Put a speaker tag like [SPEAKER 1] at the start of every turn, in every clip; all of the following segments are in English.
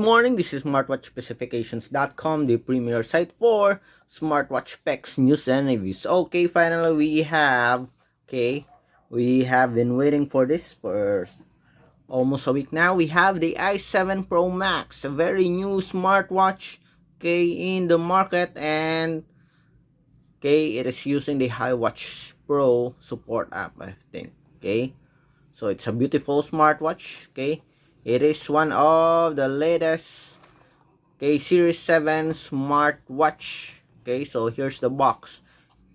[SPEAKER 1] morning, this is smartwatchspecifications.com, the premier site for smartwatch specs, news, and reviews. Okay, finally we have been waiting for this for almost a week now. We have the i7 Pro Max, a very new smartwatch, in the market, and it is using the iWatch Pro Support App, I think. So it's a beautiful smartwatch. It is one of the latest Series 7 smartwatch. So here's the box,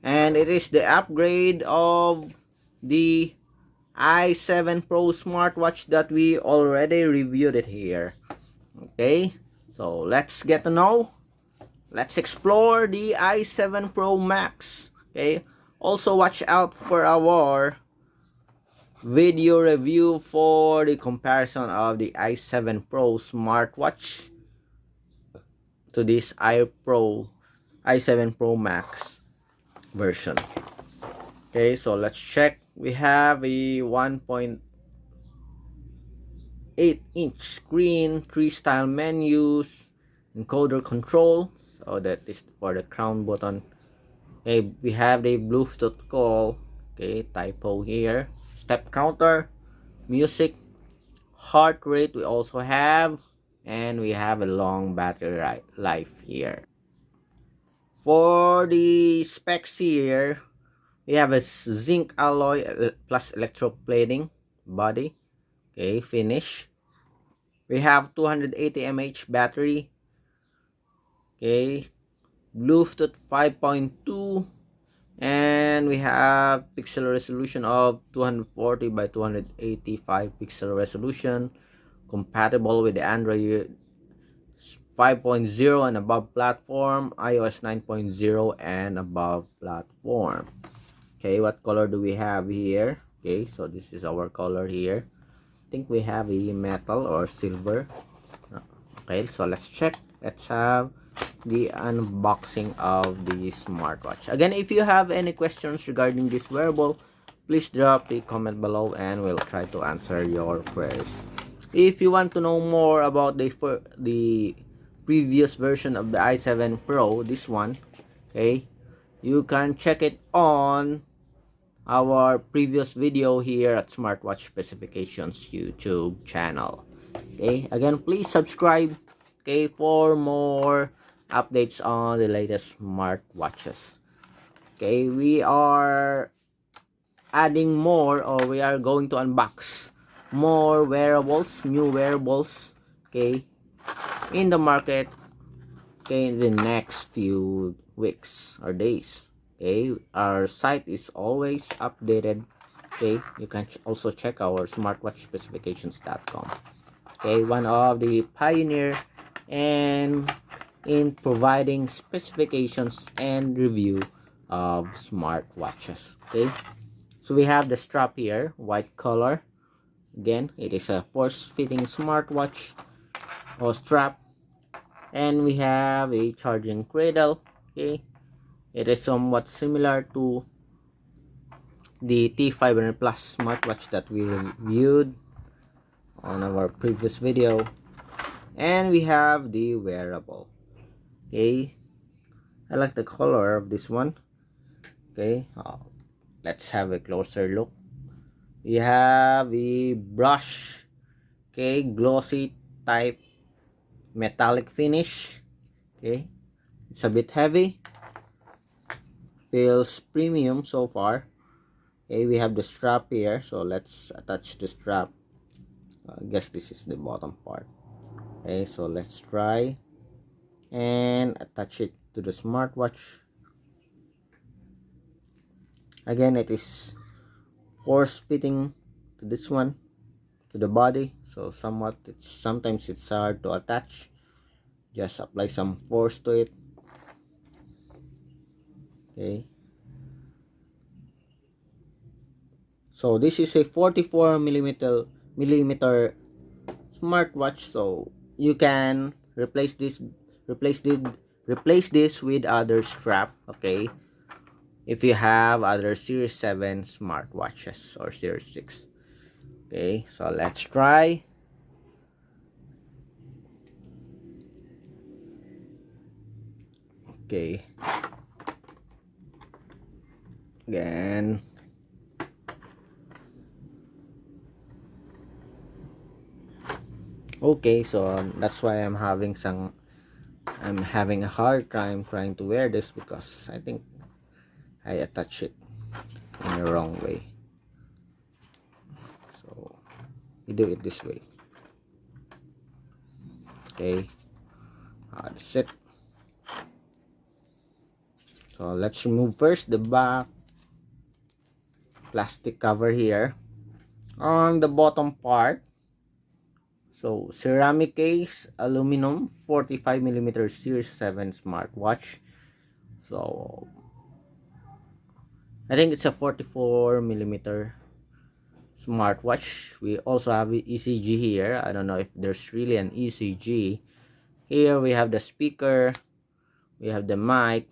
[SPEAKER 1] and it is the upgrade of the i7 Pro smartwatch that we already reviewed it here. So let's get to know. Let's explore the i7 Pro Max. Also watch out for our video review for the comparison of the i7 Pro smartwatch to this i7 Pro Max version. So let's check. We have a 1.8-inch screen, 3 style menus, encoder control, so that is for the crown button. We have the Bluetooth call, typo here, step counter, music, heart rate we also have, and we have a long battery life here. For the specs here, we have a zinc alloy plus electroplating body, finish. We have 280 mAh battery, Bluetooth 5.2, and we have pixel resolution of 240 by 285 pixel resolution, compatible with the Android 5.0 and above platform, iOS 9.0 and above platform. What color do we have here? So this is our color here. I think we have a metal or silver. So let's check. Let's have the unboxing of the smartwatch. Again, if you have any questions regarding this wearable, please drop the comment below and we'll try to answer your queries. If you want to know more about the previous version of the i7 Pro, this one, you can check it on our previous video here at Smartwatch Specifications YouTube channel. Again, please subscribe for more updates on the latest smartwatches. We are adding more, or we are going to unbox more wearables, new wearables, in the market, in the next few weeks or days. Our site is always updated. You can also check our smartwatchspecifications.com. One of the pioneer and in providing specifications and review of smartwatches. So we have the strap here, white color. Again, it is a force-fitting smartwatch or strap, and we have a charging cradle. It is somewhat similar to the T500 Plus smartwatch that we reviewed on our previous video. And we have the wearable. I like the color of this one. Let's have a closer look. We have a brush, glossy type metallic finish. It's a bit heavy, feels premium so far. We have the strap here, so let's attach the strap. I guess this is the bottom part. So let's try and attach it to the smartwatch. Again, it is force fitting to this one, to the body, so sometimes it's hard to attach. Just apply some force to it. So this is a 44 millimeter smartwatch, so you can replace this with other strap, if you have other Series 7 smartwatches or Series 6. So let's try. Okay, again. Okay, so that's why I'm having a hard time trying to wear this, because I think I attach it in the wrong way. So you do it this way. Okay, that's it. So let's remove first the back plastic cover here. On the bottom part, so ceramic case, aluminum, 45mm Series 7 smartwatch. So I think it's a 44mm smartwatch. We also have ECG here. I don't know if there's really an ECG. Here we have the speaker, we have the mic,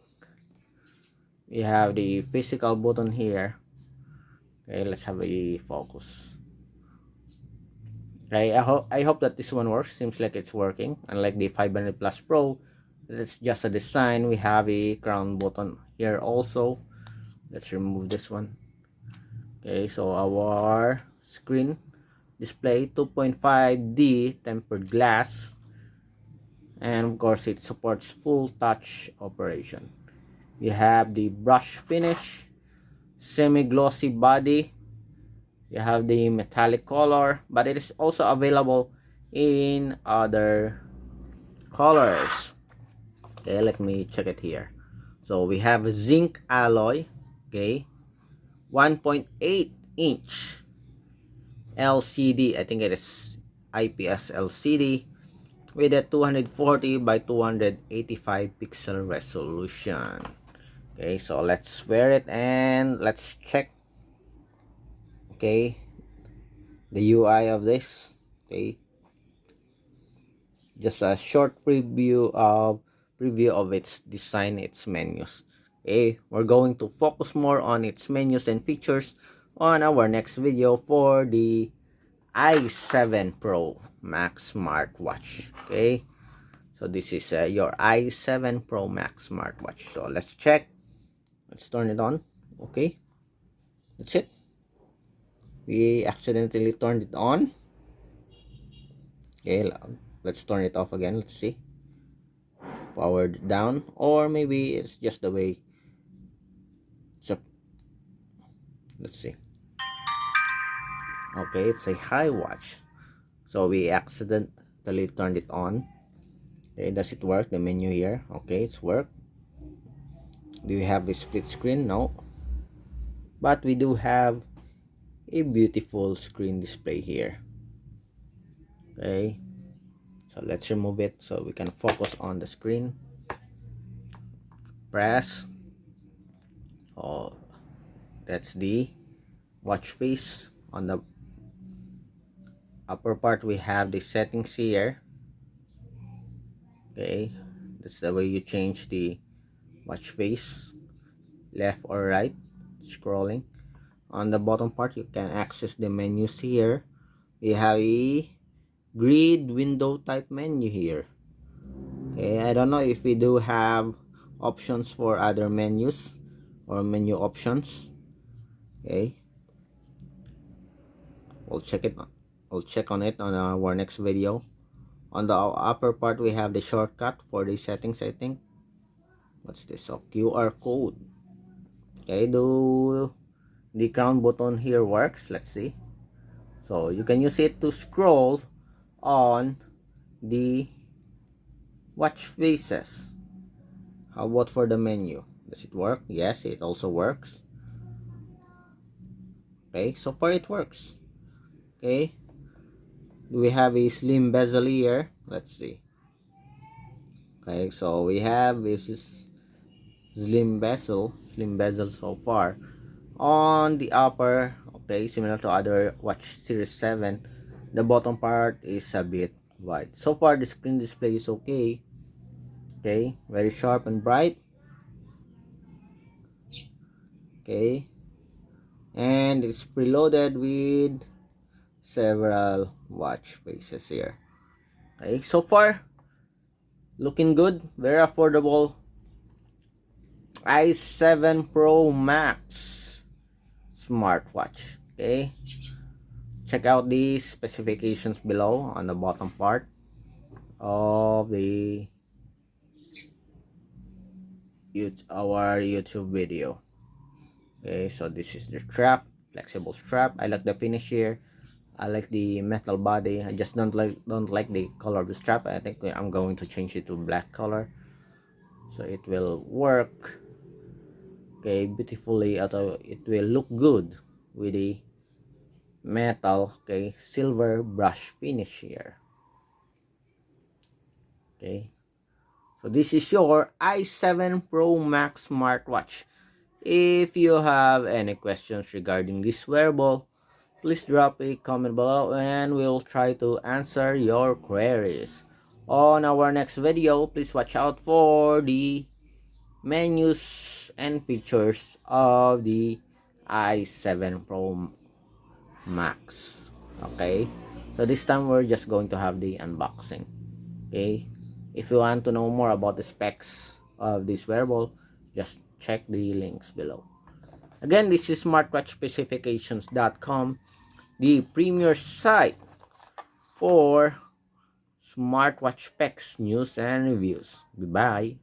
[SPEAKER 1] we have the physical button here. Okay, let's have a focus. Okay, I hope that this one works. Seems like it's working. Unlike the 500 Plus Pro, it's just a design. We have a crown button here also. Let's remove this one. Okay, so our screen display 2.5D tempered glass, and of course it supports full touch operation. You have the brush finish, semi-glossy body. You have the metallic color, but it is also available in other colors. Okay, let me check it here. So we have a zinc alloy. Okay, 1.8 inch LCD. I think it is IPS LCD with a 240 by 285 pixel resolution. Okay, so let's wear it and let's check, okay, the UI of this. Okay, just a short preview of its design, its menus. Okay, we're going to focus more on its menus and features on our next video for the i7 Pro Max smartwatch. Okay, so this is your i7 Pro Max smartwatch. So let's check. Let's turn it on. Okay, that's it. We accidentally turned it on. Okay, let's turn it off again. Let's see. Powered down, or maybe it's just the way. So let's see. Okay, it's a high watch. So we accidentally turned it on. Okay, does it work? The menu here. Okay, it's work. Do you have a split screen? No. But we do have a beautiful screen display here. Okay, so let's remove it so we can focus on the screen. Press. Oh, that's the watch face. On the upper part we have the settings here. Okay, that's the way you change the watch face, left or right, scrolling. On the bottom part you can access the menus here. We have a grid window type menu here. Okay, I don't know if we do have options for other menus or menu options. Okay, we'll check it. We'll check on it on our next video. On the upper part we have the shortcut for the settings, I think. What's this? So QR code. Okay, do the crown button here works? Let's see. So you can use it to scroll on the watch faces. How about for the menu? Does it work? Yes, it also works. Okay, so far it works. Okay, do we have a slim bezel here? Let's see. Okay, so we have this is slim bezel so far. On the upper, okay, similar to other watch series 7, the bottom part is a bit wide. So far the screen display is okay. Okay, very sharp and bright. Okay, and it's preloaded with several watch faces here. Okay, so far looking good, very affordable, i7 Pro Max smartwatch. Okay, check out the specifications below on the bottom part of our YouTube video. Okay, so this is the strap, flexible strap. I like the finish here. I like the metal body. I just don't like the color of the strap. I think I'm going to change it to black color, so it will work, okay, beautifully. Although it will look good with the metal, okay, silver brush finish here. Okay, so this is your i7 Pro Max smartwatch. If you have any questions regarding this wearable, please drop a comment below and we'll try to answer your queries. On our next video, please watch out for the menus and features of the i7 Pro Max. Okay, so this time we're just going to have the unboxing. Okay, if you want to know more about the specs of this wearable, just check the links below. Again, this is smartwatchspecifications.com, the premier site for smartwatch specs, news, and reviews. Goodbye.